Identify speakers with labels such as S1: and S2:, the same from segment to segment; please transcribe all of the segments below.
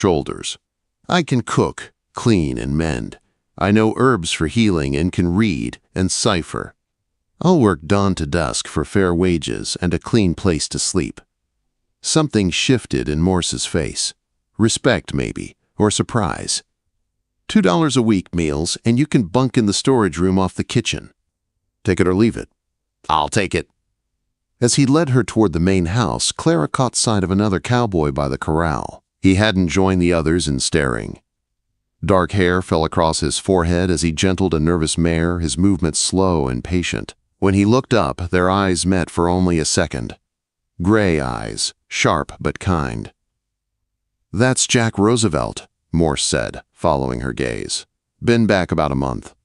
S1: Shoulders. I can cook, clean, and mend. I know herbs for healing and can read and cipher. I'll work dawn to dusk for fair wages and a clean place to sleep. Something shifted in Morse's face. Respect, maybe, or surprise. $2 a week meals, and you can bunk in the storage room off the kitchen. Take it or leave it. I'll take it. As he led her toward the main house, Clara caught sight of another cowboy by the corral. He hadn't joined the others in staring. Dark hair fell across his forehead as he gentled a nervous mare, his movements slow and patient. When he looked up, their eyes met for only a second. Gray eyes, sharp but kind. "That's Jack Roosevelt," Morse said, following her gaze. "Been back about a month.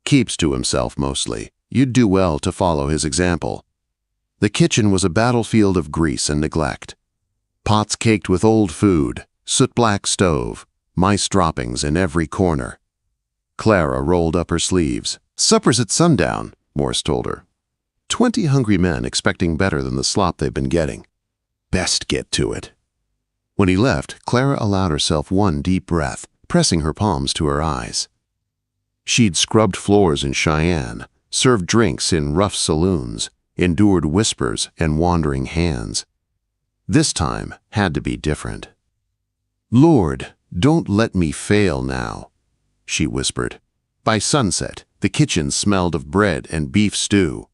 S1: Keeps to himself mostly. You'd do well to follow his example." The kitchen was a battlefield of grease and neglect. Pots caked with old food, soot-black stove, mice droppings in every corner. Clara rolled up her sleeves. "Supper's at sundown," Morse told her. 20 hungry men expecting better than the slop they've been getting. Best get to it. When he left, Clara allowed herself one deep breath, pressing her palms to her eyes. She'd scrubbed floors in Cheyenne, served drinks in rough saloons, endured whispers and wandering hands. This time had to be different. "Lord, don't let me fail now," she whispered. By sunset, the kitchen smelled of bread and beef stew.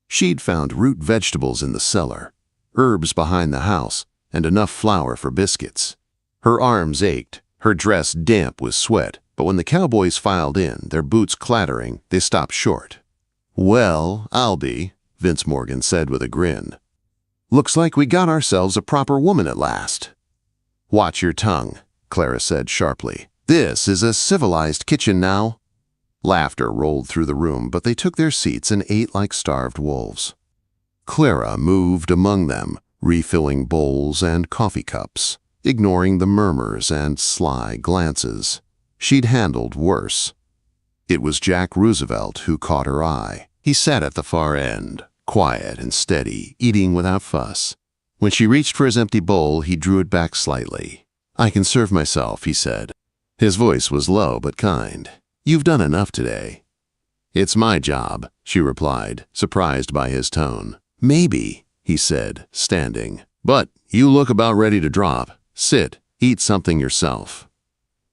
S1: She'd found root vegetables in the cellar, herbs behind the house, and enough flour for biscuits. Her arms ached, her dress damp with sweat, but when the cowboys filed in, their boots clattering, they stopped short. "Well, I'll be," Vince Morgan said with a grin. "Looks like we got ourselves a proper woman at last." "Watch your tongue," Clara said sharply. "This is a civilized kitchen now." Laughter rolled through the room, but they took their seats and ate like starved wolves. Clara moved among them, refilling bowls and coffee cups, ignoring the murmurs and sly glances. She'd handled worse. It was Jack Roosevelt who caught her eye. He sat at the far end, quiet and steady, eating without fuss. When she reached for his empty bowl, he drew it back slightly. "I can serve myself," he said. His voice was low but kind. "You've done enough today." "It's my job," she replied, surprised by his tone. "Maybe," he said, standing. "But you look about ready to drop. Sit, eat something yourself."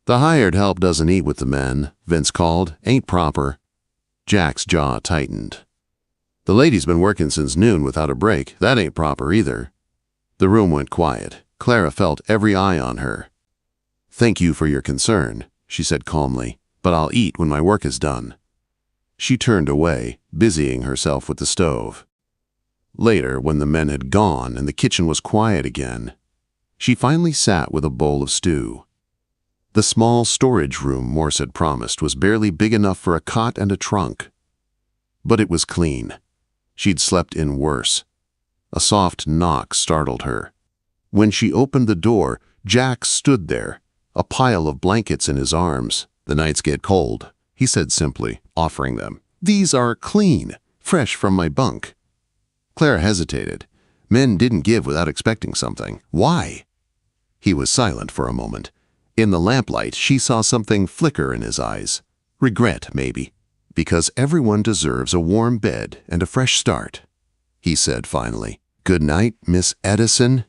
S1: "The hired help doesn't eat with the men," Vince called. "Ain't proper." Jack's jaw tightened. "The lady's been working since noon without a break. That ain't proper either." The room went quiet. Clara felt every eye on her. "Thank you for your concern," she said calmly, "but I'll eat when my work is done." She turned away, busying herself with the stove. Later, when the men had gone and the kitchen was quiet again, she finally sat with a bowl of stew. The small storage room Morse had promised was barely big enough for a cot and a trunk. But it was clean. She'd slept in worse. A soft knock startled her. When she opened the door, Jack stood there, a pile of blankets in his arms. "The nights get cold," he said simply, offering them. "These are clean, fresh from my bunk." Clara hesitated. Men didn't give without expecting something. Why? He was silent for a moment. In the lamplight, she saw something flicker in his eyes. Regret, maybe. "Because everyone deserves a warm bed and a fresh start," he said finally. "Good night, Miss Edison."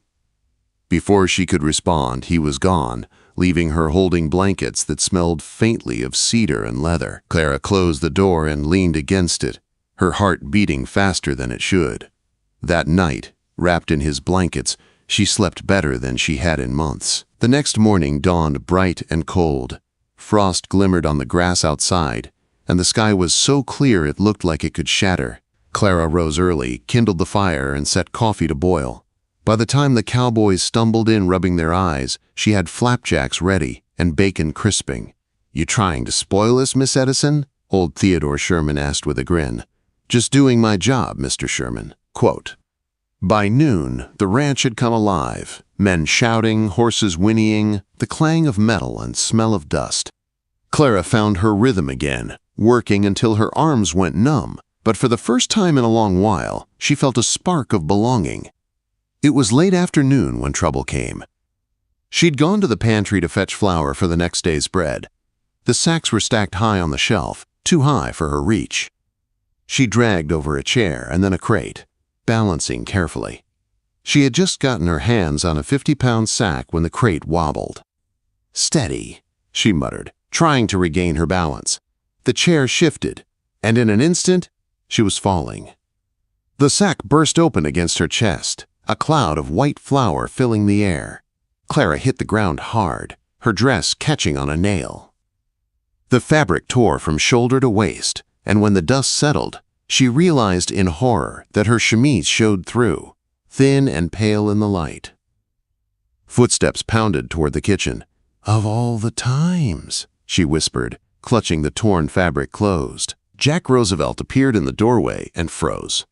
S1: Before she could respond, he was gone, leaving her holding blankets that smelled faintly of cedar and leather. Clara closed the door and leaned against it, her heart beating faster than it should. That night, wrapped in his blankets, she slept better than she had in months. The next morning dawned bright and cold. Frost glimmered on the grass outside, and the sky was so clear it looked like it could shatter. Clara rose early, kindled the fire, and set coffee to boil. By the time the cowboys stumbled in rubbing their eyes, she had flapjacks ready and bacon crisping. "You trying to spoil us, Miss Edison?" old Theodore Sherman asked with a grin. "Just doing my job, Mr. Sherman." Quote. By noon, the ranch had come alive. Men shouting, horses whinnying, the clang of metal and smell of dust. Clara found her rhythm again, working until her arms went numb. But for the first time in a long while, she felt a spark of belonging. It was late afternoon when trouble came. She'd gone to the pantry to fetch flour for the next day's bread. The sacks were stacked high on the shelf, too high for her reach. She dragged over a chair and then a crate, balancing carefully. She had just gotten her hands on a 50-pound sack when the crate wobbled. "Steady," she muttered, trying to regain her balance. The chair shifted, and in an instant, she was falling. The sack burst open against her chest, a cloud of white flour filling the air. Clara hit the ground hard, her dress catching on a nail. The fabric tore from shoulder to waist, and when the dust settled, she realized in horror that her chemise showed through, thin and pale in the light. Footsteps pounded toward the kitchen. "Of all the times," she whispered, clutching the torn fabric closed. Jack Roosevelt appeared in the doorway and froze.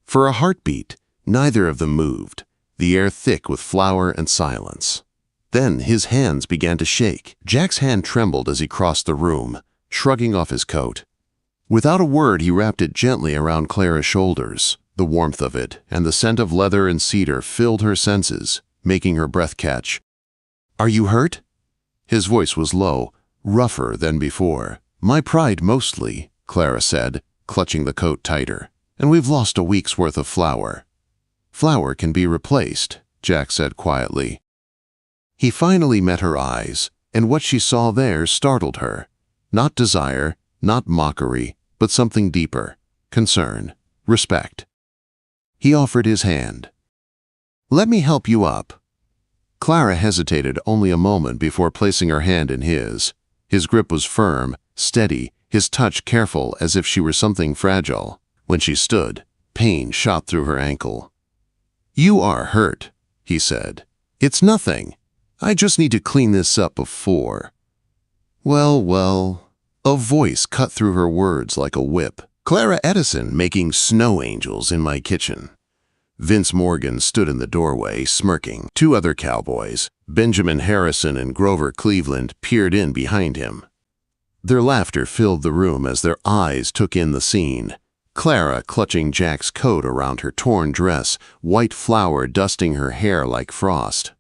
S1: For a heartbeat, neither of them moved, the air thick with flour and silence. Then his hands began to shake. Jack's hand trembled as he crossed the room, shrugging off his coat. Without a word, he wrapped it gently around Clara's shoulders. The warmth of it and the scent of leather and cedar filled her senses, making her breath catch. "Are you hurt?" His voice was low, rougher than before. "My pride mostly," Clara said, clutching the coat tighter. "And we've lost a week's worth of flour." "Flour can be replaced," Jack said quietly. He finally met her eyes, and what she saw there startled her. Not desire, not mockery, but something deeper. Concern, respect. He offered his hand. "Let me help you up." Clara hesitated only a moment before placing her hand in his. His grip was firm, steady, his touch careful as if she were something fragile. When she stood, pain shot through her ankle. "You are hurt," he said. "It's nothing. I just need to clean this up before." Well, a voice cut through her words like a whip. "Clara Edison making snow angels in my kitchen." Vince Morgan stood in the doorway, smirking. Two other cowboys, Benjamin Harrison and Grover Cleveland, peered in behind him. Their laughter filled the room as their eyes took in the scene. Clara clutching Jack's coat around her torn dress, white flour dusting her hair like frost.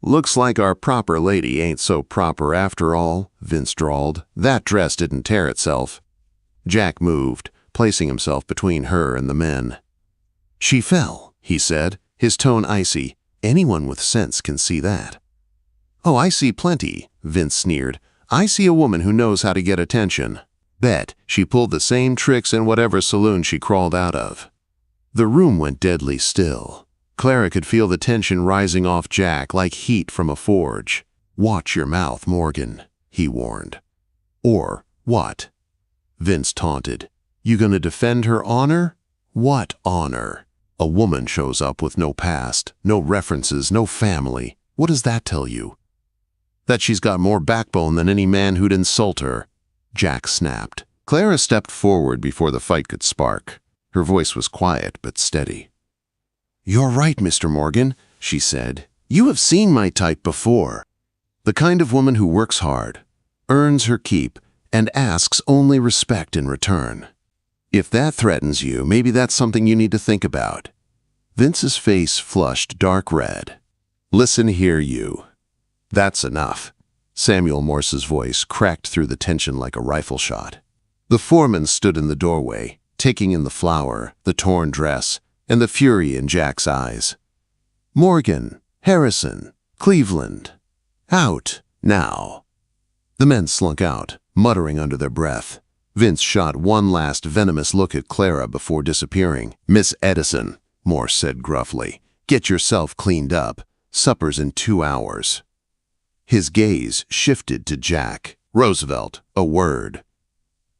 S1: "Looks like our proper lady ain't so proper after all," Vince drawled. "That dress didn't tear itself." Jack moved, placing himself between her and the men. "She fell," he said, his tone icy. "Anyone with sense can see that." "Oh, I see plenty," Vince sneered. "I see a woman who knows how to get attention. Bet she pulled the same tricks in whatever saloon she crawled out of." The room went deadly still. Clara could feel the tension rising off Jack like heat from a forge. "Watch your mouth, Morgan," he warned. "Or what?" Vince taunted. "You gonna defend her honor?" "What honor?" "A woman shows up with no past, no references, no family. What does that tell you?" "That she's got more backbone than any man who'd insult her," Jack snapped. Clara stepped forward before the fight could spark. Her voice was quiet but steady. "You're right, Mr. Morgan," she said. "You have seen my type before. The kind of woman who works hard, earns her keep, and asks only respect in return. If that threatens you, maybe that's something you need to think about." Vince's face flushed dark red. "Listen here, you. That's enough." Samuel Morse's voice cracked through the tension like a rifle shot. The foreman stood in the doorway, taking in the flour, the torn dress, and the fury in Jack's eyes. "Morgan, Harrison, Cleveland. Out, now." The men slunk out, muttering under their breath. Vince shot one last venomous look at Clara before disappearing. "Miss Edison," Morse said gruffly, "get yourself cleaned up. Supper's in 2 hours." His gaze shifted to Jack. "Roosevelt, a word."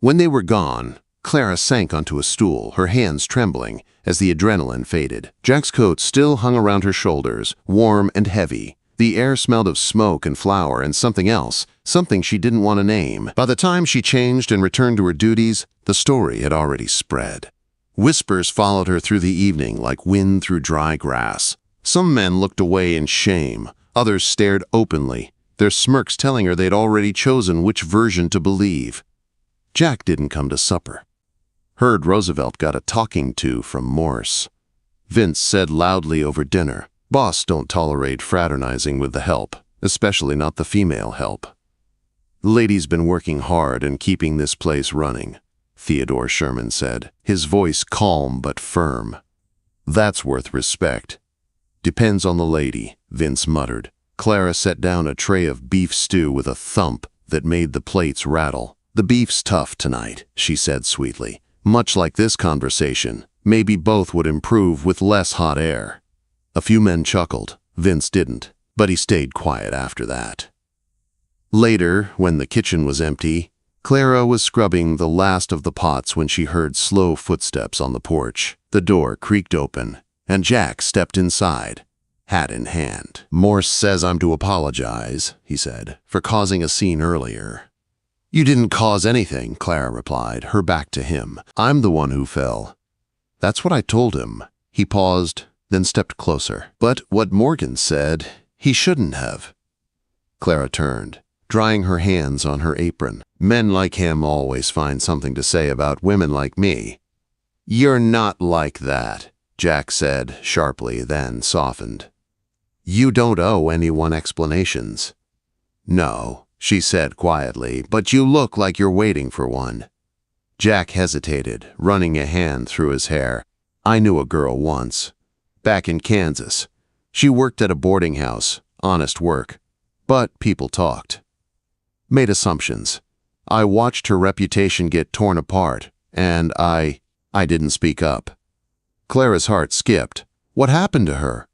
S1: When they were gone, Clara sank onto a stool, her hands trembling as the adrenaline faded. Jack's coat still hung around her shoulders, warm and heavy. The air smelled of smoke and flour and something else, something she didn't want to name. By the time she changed and returned to her duties, the story had already spread. Whispers followed her through the evening like wind through dry grass. Some men looked away in shame, others stared openly, their smirks telling her they'd already chosen which version to believe. Jack didn't come to supper. Heard Roosevelt got a talking to from Morse. Vince said loudly over dinner, "Boss don't tolerate fraternizing with the help." especially not the female help. "The lady's been working hard and keeping this place running," Theodore Sherman said, his voice calm but firm. "That's worth respect." "Depends on the lady," Vince muttered. Clara set down a tray of beef stew with a thump that made the plates rattle. "The beef's tough tonight," she said sweetly. "Much like this conversation, maybe both would improve with less hot air." A few men chuckled. Vince didn't, but he stayed quiet after that. Later, when the kitchen was empty, Clara was scrubbing the last of the pots when she heard slow footsteps on the porch. The door creaked open, and Jack stepped inside, hat in hand. "Morse says I'm to apologize," he said, "for causing a scene earlier." "You didn't cause anything," Clara replied, her back to him. "I'm the one who fell." "That's what I told him." He paused, then stepped closer. "But what Morgan said, he shouldn't have." Clara turned, drying her hands on her apron. "Men like him always find something to say about women like me." "You're not like that," Jack said sharply, then softened. "You don't owe anyone explanations." "No," she said quietly, "but you look like you're waiting for one." Jack hesitated, running a hand through his hair. "I knew a girl once, back in Kansas. She worked at a boarding house, honest work, but people talked. Made assumptions. I watched her reputation get torn apart, and I didn't speak up." Clara's heart skipped. "What happened to her?"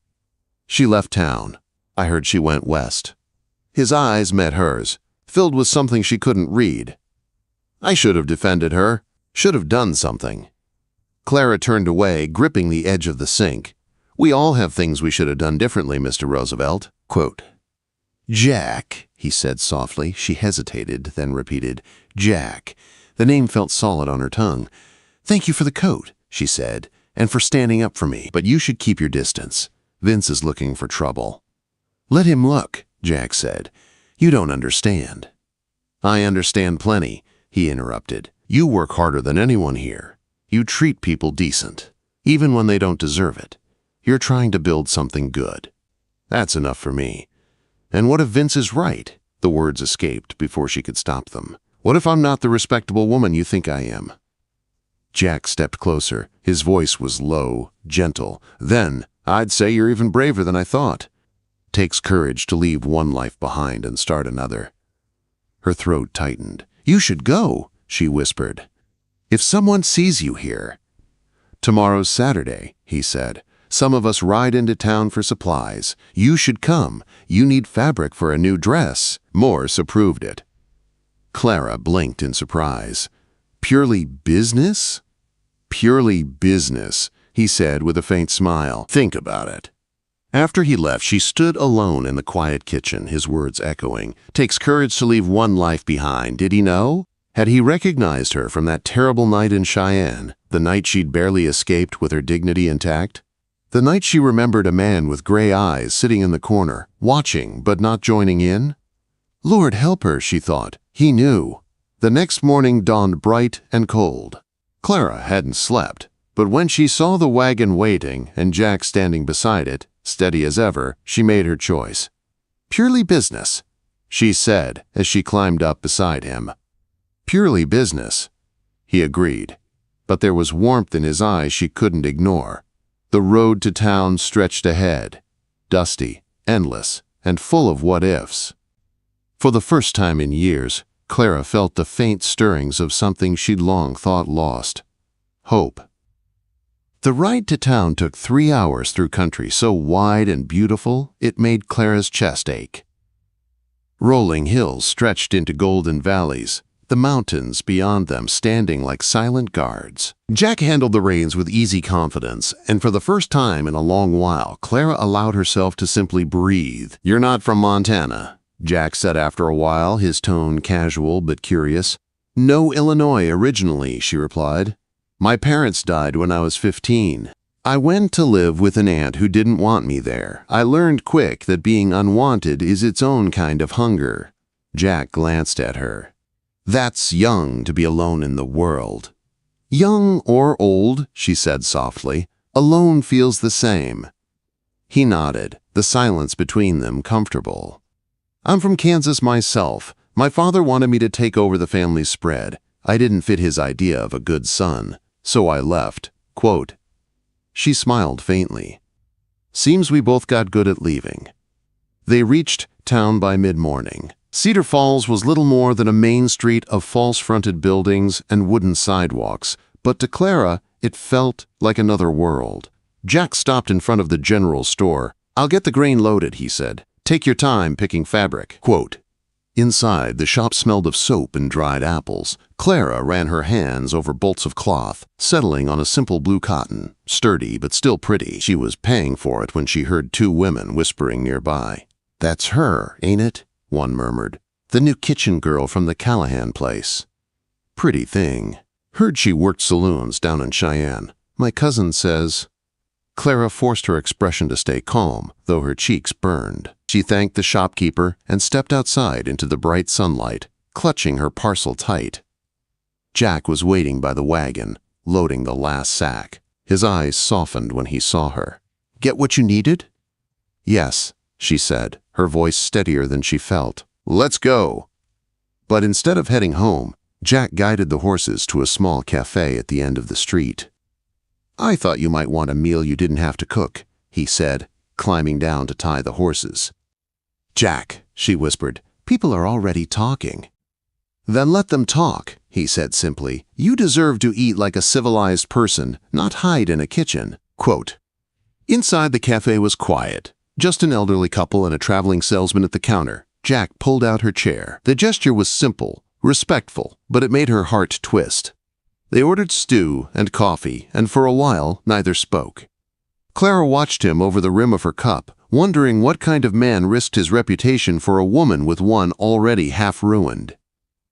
S1: "She left town. I heard she went west." His eyes met hers, filled with something she couldn't read. "I should have defended her. Should have done something." Clara turned away, gripping the edge of the sink. "We all have things we should have done differently, Mr. Roosevelt." Quote. "Jack," he said softly. She hesitated, then repeated, "Jack." The name felt solid on her tongue. "Thank you for the coat," she said, "and for standing up for me. But you should keep your distance. Vince is looking for trouble." "Let him look," Jack said. "You don't understand." "I understand plenty," he interrupted. "You work harder than anyone here. You treat people decent, even when they don't deserve it. You're trying to build something good. That's enough for me." "And what if Vince is right?" The words escaped before she could stop them. "What if I'm not the respectable woman you think I am?" Jack stepped closer. His voice was low, gentle. "Then, I'd say you're even braver than I thought. Takes courage to leave one life behind and start another." Her throat tightened. "You should go," she whispered. "If someone sees you here." "Tomorrow's Saturday," he said. "Some of us ride into town for supplies. You should come. You need fabric for a new dress." Morse approved it. Clara blinked in surprise. "Purely business?" "Purely business," he said with a faint smile. "Think about it." After he left, she stood alone in the quiet kitchen, his words echoing. "Takes courage to leave one life behind. Did he know? Had he recognized her from that terrible night in Cheyenne, the night she'd barely escaped with her dignity intact? The night she remembered a man with gray eyes sitting in the corner, watching but not joining in? Lord help her, she thought. He knew. The next morning dawned bright and cold. Clara hadn't slept, but when she saw the wagon waiting and Jack standing beside it, steady as ever, she made her choice. "Purely business," she said as she climbed up beside him. "Purely business," he agreed, but there was warmth in his eyes she couldn't ignore. The road to town stretched ahead, dusty, endless, and full of what-ifs. For the first time in years, Clara felt the faint stirrings of something she'd long thought lost: hope. The ride to town took 3 hours through country so wide and beautiful it made Clara's chest ache. Rolling hills stretched into golden valleys, the mountains beyond them standing like silent guards. Jack handled the reins with easy confidence, and for the first time in a long while, Clara allowed herself to simply breathe. "You're not from Montana," Jack said after a while, his tone casual but curious. "No, Illinois originally," she replied. "My parents died when I was 15. I went to live with an aunt who didn't want me there. I learned quick that being unwanted is its own kind of hunger." Jack glanced at her. "That's young to be alone in the world." "Young or old," she said softly, "alone feels the same." He nodded, the silence between them comfortable. I'm from Kansas myself. My father wanted me to take over the family spread. I didn't fit his idea of a good son, so I left." Quote. She smiled faintly. "Seems we both got good at leaving." They reached town by mid-morning. Cedar Falls was little more than a main street of false-fronted buildings and wooden sidewalks, but to Clara, it felt like another world. Jack stopped in front of the general store. "I'll get the grain loaded," he said. "Take your time picking fabric." Quote. Inside, the shop smelled of soap and dried apples. Clara ran her hands over bolts of cloth, settling on a simple blue cotton, sturdy but still pretty. She was paying for it when she heard two women whispering nearby. "That's her, ain't it?" one murmured. "The new kitchen girl from the Callahan place." "Pretty thing. Heard she worked saloons down in Cheyenne. My cousin says—" Clara forced her expression to stay calm, though her cheeks burned. She thanked the shopkeeper and stepped outside into the bright sunlight, clutching her parcel tight. Jack was waiting by the wagon, loading the last sack. His eyes softened when he saw her. "Get what you needed?" "Yes," she said, her voice steadier than she felt. "Let's go." But instead of heading home, Jack guided the horses to a small cafe at the end of the street. "I thought you might want a meal you didn't have to cook," he said, climbing down to tie the horses. "Jack," she whispered, "people are already talking." "Then let them talk," he said simply. "You deserve to eat like a civilized person, not hide in a kitchen." Quote. Inside the cafe was quiet. Just an elderly couple and a traveling salesman at the counter. Jack pulled out her chair. The gesture was simple, respectful, but it made her heart twist. They ordered stew and coffee, and for a while neither spoke. Clara watched him over the rim of her cup, wondering what kind of man risked his reputation for a woman with one already half ruined.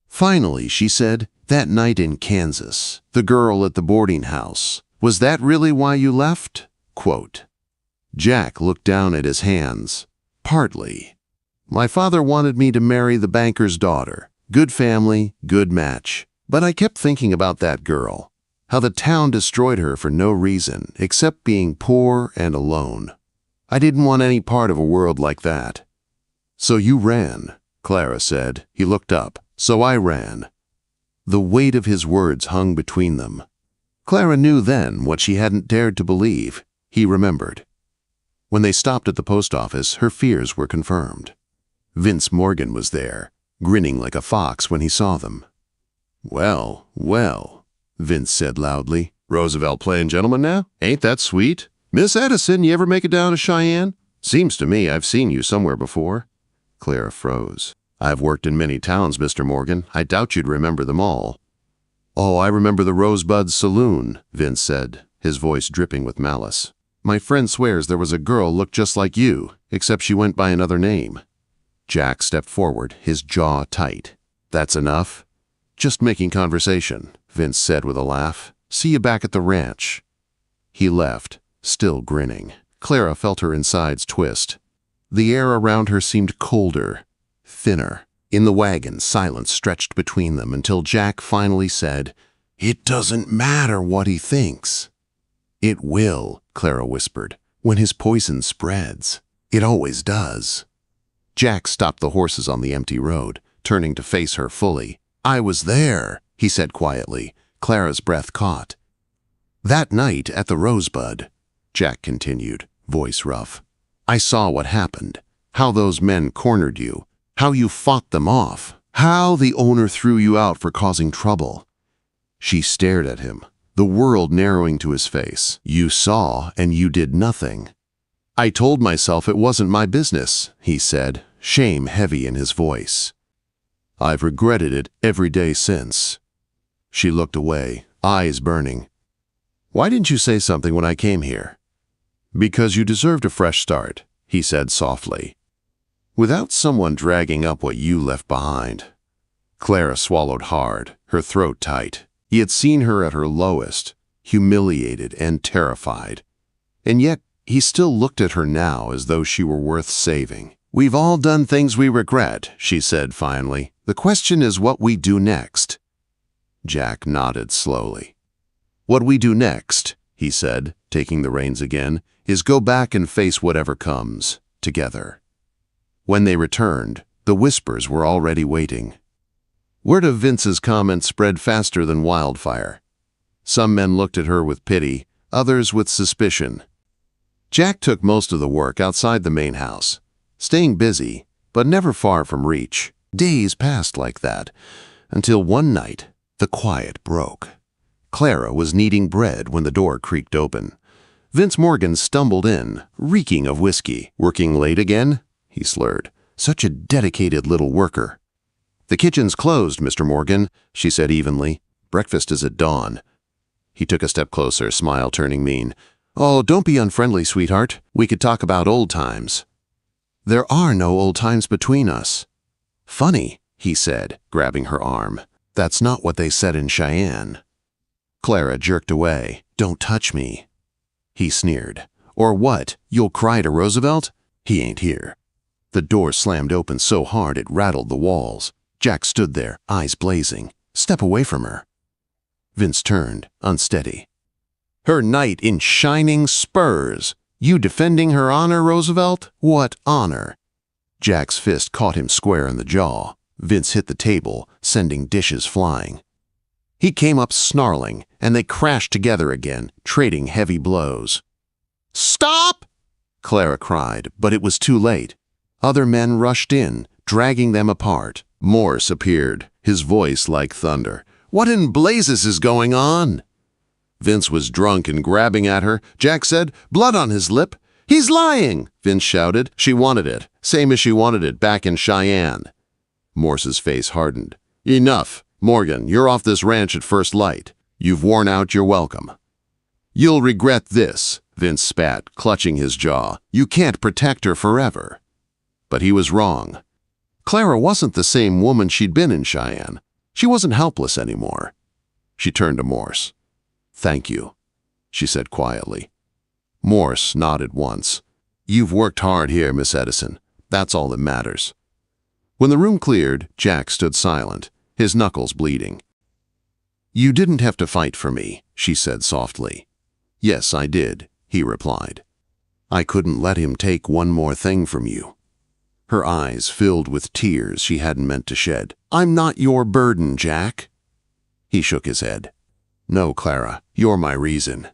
S1: Finally, she said, "That night in Kansas, the girl at the boarding house, was that really why you left?" Quote. Jack looked down at his hands. "Partly. My father wanted me to marry the banker's daughter. Good family, good match. But I kept thinking about that girl, how the town destroyed her for no reason except being poor and alone. I didn't want any part of a world like that." "So you ran," Clara said. He looked up. "So I ran." The weight of his words hung between them. Clara knew then what she hadn't dared to believe. He remembered. When they stopped at the post office, her fears were confirmed. Vince Morgan was there, grinning like a fox when he saw them. "Well, well," Vince said loudly. "Roosevelt playing gentleman now? Ain't that sweet? Miss Edison, you ever make it down to Cheyenne? Seems to me I've seen you somewhere before." Clara froze. "I've worked in many towns, Mr. Morgan. I doubt you'd remember them all." "Oh, I remember the Rosebud Saloon," Vince said, his voice dripping with malice. "My friend swears there was a girl looked just like you, except she went by another name." Jack stepped forward, his jaw tight. "That's enough?" "Just making conversation," Vince said with a laugh. "See you back at the ranch." He left, still grinning. Clara felt her insides twist. The air around her seemed colder, thinner. In the wagon, silence stretched between them until Jack finally said, "It doesn't matter what he thinks." "It will," Clara whispered, "when his poison spreads. It always does." Jack stopped the horses on the empty road, turning to face her fully. "I was there," he said quietly. Clara's breath caught. "That night at the Rosebud," Jack continued, voice rough, "I saw what happened, how those men cornered you, how you fought them off, how the owner threw you out for causing trouble." She stared at him, the world narrowing to his face. "You saw and you did nothing." "I told myself it wasn't my business," he said, shame heavy in his voice. "I've regretted it every day since." She looked away, eyes burning. "Why didn't you say something when I came here?" "Because you deserved a fresh start," he said softly. "Without someone dragging up what you left behind." Clara swallowed hard, her throat tight. He had seen her at her lowest, humiliated and terrified. And yet, he still looked at her now as though she were worth saving. "We've all done things we regret," she said finally. "The question is what we do next." Jack nodded slowly. "What we do next," he said, taking the reins again, "is go back and face whatever comes, together." When they returned, The whispers were already waiting. Word of Vince's comment spread faster than wildfire. Some men looked at her with pity, others with suspicion. Jack took most of the work outside the main house, staying busy, but never far from reach. Days passed like that, until one night, the quiet broke. Clara was kneading bread when the door creaked open. Vince Morgan stumbled in, reeking of whiskey. "Working late again?" he slurred. "Such a dedicated little worker." "The kitchen's closed, Mr. Morgan," she said evenly. "Breakfast is at dawn." He took a step closer, smile turning mean. "Oh, don't be unfriendly, sweetheart. We could talk about old times." "There are no old times between us." "Funny," he said, grabbing her arm. "That's not what they said in Cheyenne." Clara jerked away. "Don't touch me." He sneered. "Or what? You'll cry to Roosevelt? He ain't here." The door slammed open so hard it rattled the walls. Jack stood there, eyes blazing. "Step away from her." Vince turned, unsteady. "Her knight in shining spurs. You defending her honor, Roosevelt? What honor?" Jack's fist caught him square in the jaw. Vince hit the table, sending dishes flying. He came up snarling, and they crashed together again, trading heavy blows. "Stop!" Clara cried, but it was too late. Other men rushed in, dragging them apart. Morse appeared, his voice like thunder. "What in blazes is going on?" Vince was drunk and grabbing at her. Jack said, blood on his lip. "He's lying!" Vince shouted. "She wanted it, same as she wanted it back in Cheyenne." Morse's face hardened. "Enough. Morgan, you're off this ranch at first light. You've worn out your welcome." "You'll regret this," Vince spat, clutching his jaw. "You can't protect her forever." But he was wrong. Clara wasn't the same woman she'd been in Cheyenne. She wasn't helpless anymore. She turned to Morse. "Thank you," she said quietly. Morse nodded once. "You've worked hard here, Miss Edison. That's all that matters." When the room cleared, Jack stood silent, his knuckles bleeding. "You didn't have to fight for me," she said softly. "Yes, I did," he replied. "I couldn't let him take one more thing from you." Her eyes filled with tears she hadn't meant to shed. "I'm not your burden, Jack." He shook his head. "No, Clara, you're my reason."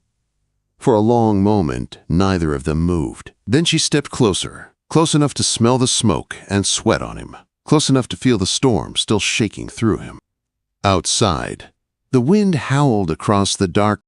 S1: For a long moment, neither of them moved. Then she stepped closer, close enough to smell the smoke and sweat on him, close enough to feel the storm still shaking through him. Outside, the wind howled across the dark